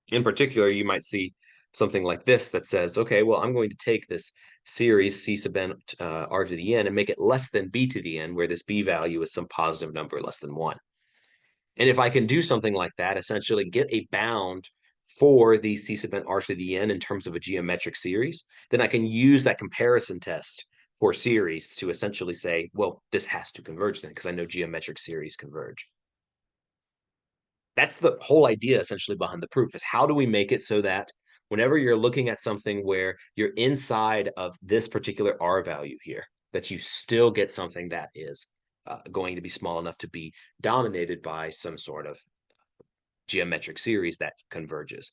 In particular, you might see something like this that says, okay, well, I'm going to take this series c sub n r to the n and make it less than b to the n, where this b value is some positive number less than 1. And if I can do something like that, essentially get a bound for the c sub n r to the n in terms of a geometric series, then I can use that comparison test for series to essentially say, well, this has to converge then, because I know geometric series converge. That's the whole idea essentially behind the proof, is how do we make it so that whenever you're looking at something where you're inside of this particular R value here, that you still get something that is going to be small enough to be dominated by some sort of geometric series that converges.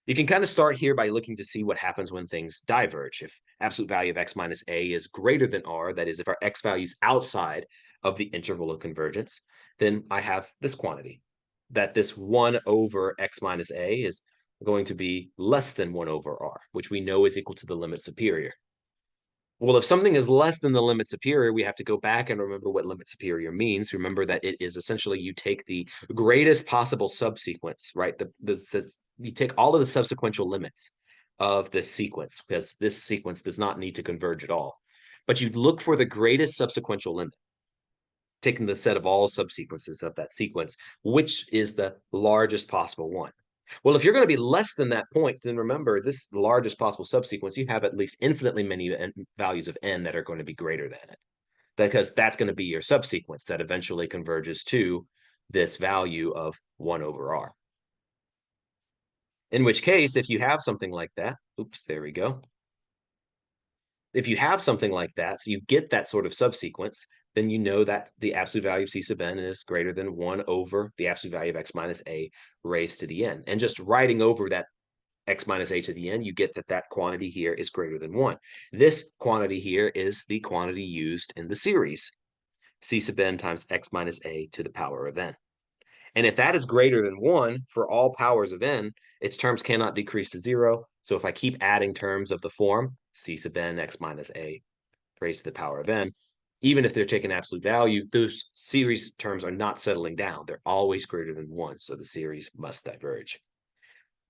You can kind of start here by looking to see what happens when things diverge. If absolute value of x minus a is greater than r, that is, if our x value is outside of the interval of convergence, then I have this quantity, that this 1 over x minus a is going to be less than 1 over r, which we know is equal to the limit superior. Well, if something is less than the limit superior, we have to go back and remember what limit superior means. Remember that it is essentially you take the greatest possible subsequence, right? You take all of the subsequential limits of this sequence, because this sequence does not need to converge at all. But you look for the greatest subsequential limit, taking the set of all subsequences of that sequence, which is the largest possible one. Well, if you're going to be less than that point, then remember this largest possible subsequence, you have at least infinitely many values of n that are going to be greater than it, because that's going to be your subsequence that eventually converges to this value of 1 over r. In which case, if you have something like that, oops, there we go. If you have something like that, so you get that sort of subsequence, then you know that the absolute value of c sub n is greater than 1 over the absolute value of x minus a raised to the n. And just writing over that x minus a to the n, you get that that quantity here is greater than 1. This quantity here is the quantity used in the series, c sub n times x minus a to the power of n. And if that is greater than 1 for all powers of n, its terms cannot decrease to 0. So if I keep adding terms of the form c sub n x minus a raised to the power of n, even if they're taking absolute value, those series terms are not settling down. They're always greater than 1, so the series must diverge.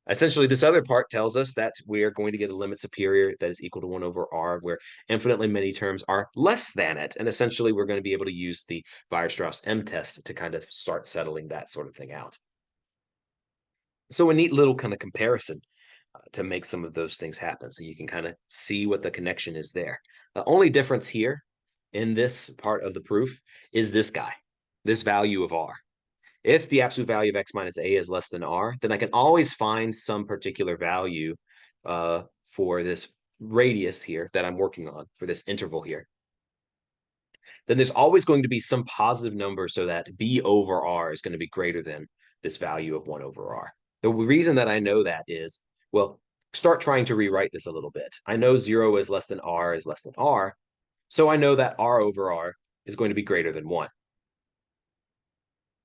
Essentially, this other part tells us that we are going to get a limit superior that is equal to 1 over r, where infinitely many terms are less than it. And essentially, we're going to be able to use the Weierstrass M test to kind of start settling that sort of thing out. So a neat little kind of comparison to make some of those things happen, so you can kind of see what the connection is there. The only difference here in this part of the proof is this guy, this value of r. If the absolute value of x minus a is less than r, then I can always find some particular value for this radius here that I'm working on, for this interval here. Then there's always going to be some positive number so that b over r is going to be greater than this value of 1 over r. The reason that I know that is, well, start trying to rewrite this a little bit. I know 0 is less than r is less than r, so I know that r over r is going to be greater than 1.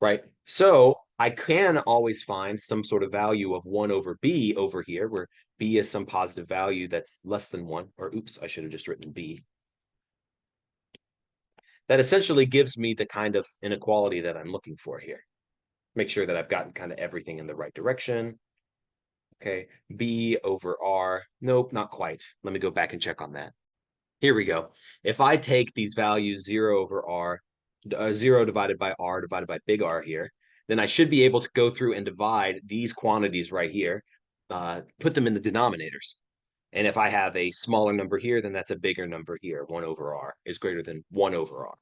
Right? So I can always find some sort of value of 1 over b over here, where b is some positive value that's less than 1, or oops, I should have just written b. That essentially gives me the kind of inequality that I'm looking for here. Make sure that I've gotten kind of everything in the right direction. Okay, b over r. Nope, not quite. Let me go back and check on that. Here we go. If I take these values 0 over r 0 divided by r divided by big R here, then I should be able to go through and divide these quantities right here, put them in the denominators. And if I have a smaller number here, then that's a bigger number here. 1 over r is greater than 1 over r.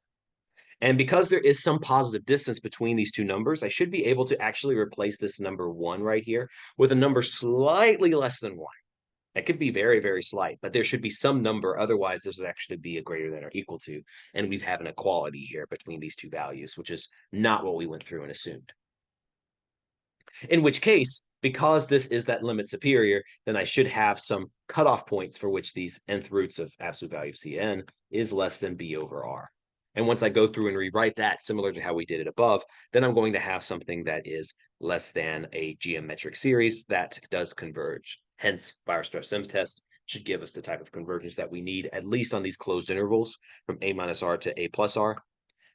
And because there is some positive distance between these two numbers, I should be able to actually replace this number 1 right here with a number slightly less than 1. It could be very, very slight, but there should be some number. Otherwise, this would actually be a greater than or equal to. And we'd have an equality here between these two values, which is not what we went through and assumed. In which case, because this is that limit superior, then I should have some cutoff points for which these nth roots of absolute value of Cn is less than b over r. And once I go through and rewrite that, similar to how we did it above, then I'm going to have something that is less than a geometric series that does converge. Hence, Weierstrass-Sims test should give us the type of convergence that we need, at least on these closed intervals from a minus r to a plus r.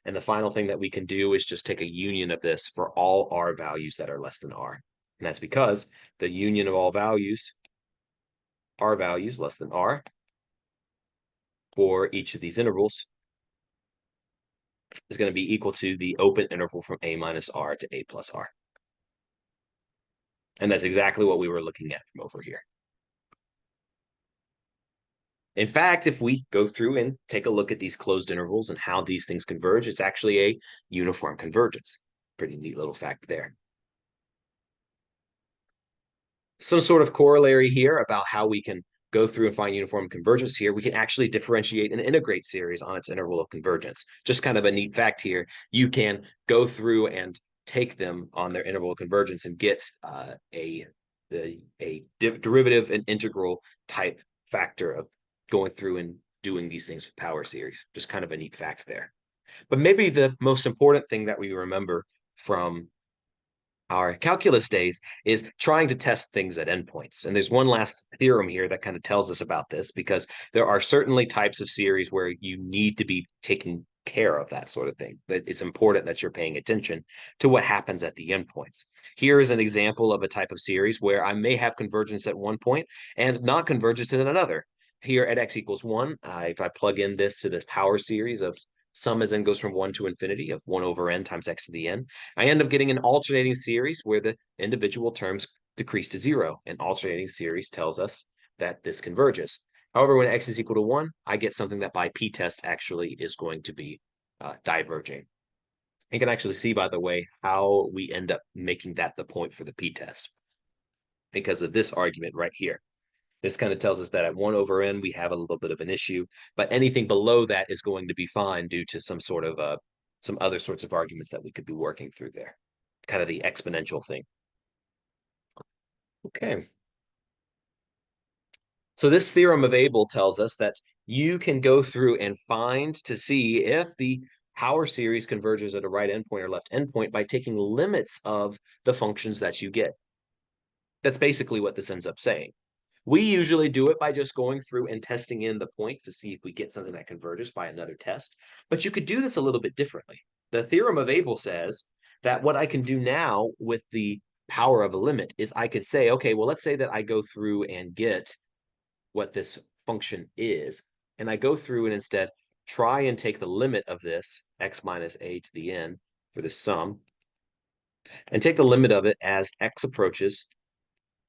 And the final thing that we can do is just take a union of this for all r values that are less than r. And that's because the union of all values, r values less than r, for each of these intervals is going to be equal to the open interval from a minus r to a plus r. And that's exactly what we were looking at from over here. In fact, if we go through and take a look at these closed intervals and how these things converge, it's actually a uniform convergence. Pretty neat little fact there. Some sort of corollary here about how we can go through and find uniform convergence here, we can actually differentiate and integrate series on its interval of convergence. Just kind of a neat fact here. You can go through and take them on their interval of convergence and get a derivative and integral type factor of going through and doing these things with power series. Just kind of a neat fact there. But maybe the most important thing that we remember from our calculus days is trying to test things at endpoints. And there's one last theorem here that kind of tells us about this, because there are certainly types of series where you need to be taking care of that sort of thing. That it's important that you're paying attention to what happens at the endpoints. Here is an example of a type of series where I may have convergence at one point and not convergence at another. Here at x equals 1, if I plug in this to this power series of sum as n goes from 1 to infinity of 1 over n times x to the n, I end up getting an alternating series where the individual terms decrease to 0. An alternating series tells us that this converges. However, when x is equal to 1, I get something that by p-test actually is going to be diverging. You can actually see, by the way, how we end up making that the point for the p-test because of this argument right here. This kind of tells us that at 1 over n, we have a little bit of an issue, but anything below that is going to be fine due to some sort of some other sorts of arguments that we could be working through there. Kind of the exponential thing. Okay. So this theorem of Abel tells us that you can go through and find to see if the power series converges at a right endpoint or left endpoint by taking limits of the functions that you get. That's basically what this ends up saying. We usually do it by just going through and testing in the points to see if we get something that converges by another test. But you could do this a little bit differently. The theorem of Abel says that what I can do now with the power of a limit is I could say, okay, well, let's say that I go through and get what this function is, and I go through and instead try and take the limit of this, x minus a to the n, for the sum, and take the limit of it as x approaches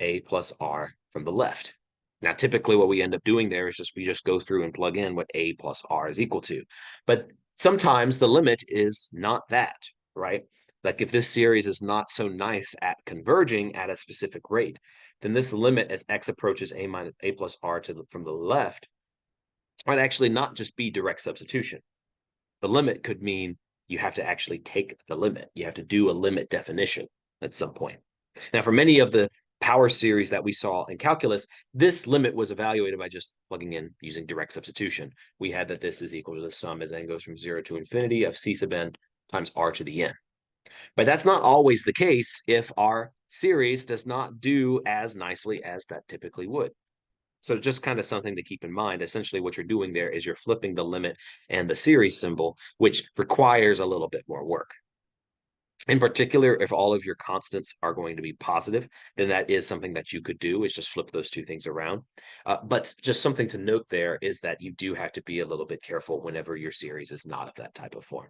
a plus r from the left. Now, typically what we end up doing there is we just go through and plug in what a plus r is equal to. But sometimes the limit is not that, right? Like if this series is not so nice at converging at a specific rate, then this limit as x approaches a minus a plus r from the left might actually not just be direct substitution. The limit could mean you have to actually take the limit. You have to do a limit definition at some point. Now, for many of the power series that we saw in calculus, this limit was evaluated by just plugging in using direct substitution. We had that this is equal to the sum as n goes from 0 to infinity of c sub n times r to the n. But that's not always the case if our series does not do as nicely as that typically would. So just kind of something to keep in mind. Essentially, what you're doing there is you're flipping the limit and the series symbol, which requires a little bit more work. In particular, if all of your constants are going to be positive, then that is something that you could do, is just flip those two things around. But just something to note there is that you do have to be a little bit careful whenever your series is not of that type of form.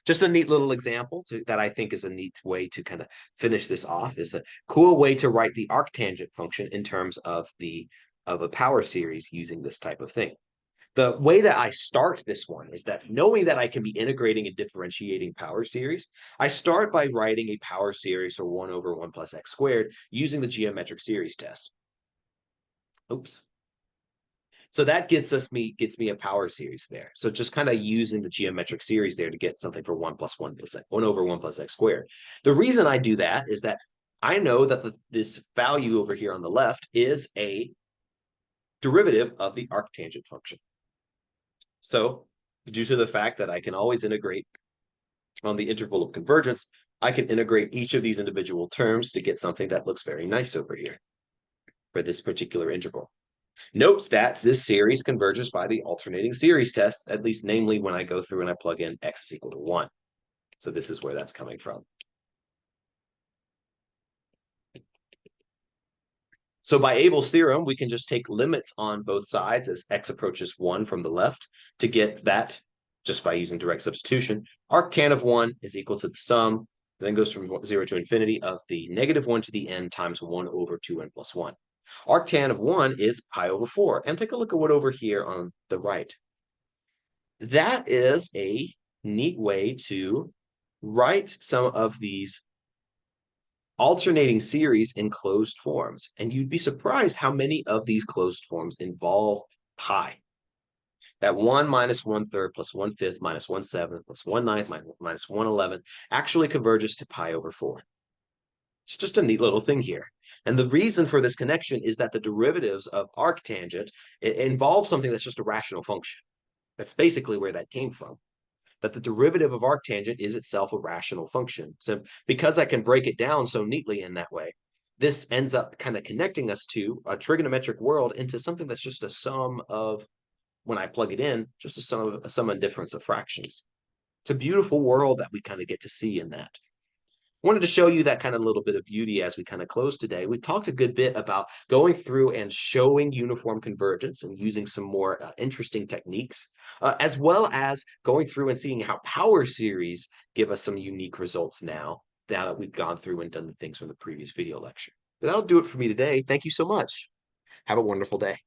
Just a neat little example that I think is a neat way to kind of finish this off is a cool way to write the arctangent function in terms of a power series using this type of thing. The way that I start this one is that knowing that I can be integrating and differentiating power series, I start by writing a power series for 1 over 1 plus x squared using the geometric series test. Oops. So that gets me a power series there. So just kind of using the geometric series there to get something for 1 plus 1 plus 1 over 1 plus x squared. The reason I do that is that I know that this value over here on the left is a derivative of the arctangent function. So due to the fact that I can always integrate on the interval of convergence, I can integrate each of these individual terms to get something that looks very nice over here for this particular interval. Note that this series converges by the alternating series test, at least namely when I go through and I plug in x is equal to 1. So this is where that's coming from. So by Abel's theorem, we can just take limits on both sides as x approaches 1 from the left to get that just by using direct substitution. Arctan of 1 is equal to the sum, then goes from 0 to infinity of the negative 1 to the n times 1 over 2n plus 1. Arctan of 1 is pi over 4. And take a look at what over here on the right. That is a neat way to write some of these alternating series in closed forms. And you'd be surprised how many of these closed forms involve pi. That 1 minus 1/3 plus 1/5 minus 1/7 plus 1/9 minus 1/11 actually converges to pi over 4. It's just a neat little thing here. And the reason for this connection is that the derivatives of arctangent involve something that's just a rational function. That's basically where that came from. That the derivative of arctangent is itself a rational function. So because I can break it down so neatly in that way, this ends up kind of connecting us to a trigonometric world into something that's just a sum of, when I plug it in, just a sum and difference of fractions. It's a beautiful world that we kind of get to see in that. Wanted to show you that kind of little bit of beauty as we kind of close today. We talked a good bit about going through and showing uniform convergence and using some more interesting techniques, as well as going through and seeing how power series give us some unique results now that we've gone through and done the things from the previous video lecture. That'll do it for me today. Thank you so much. Have a wonderful day.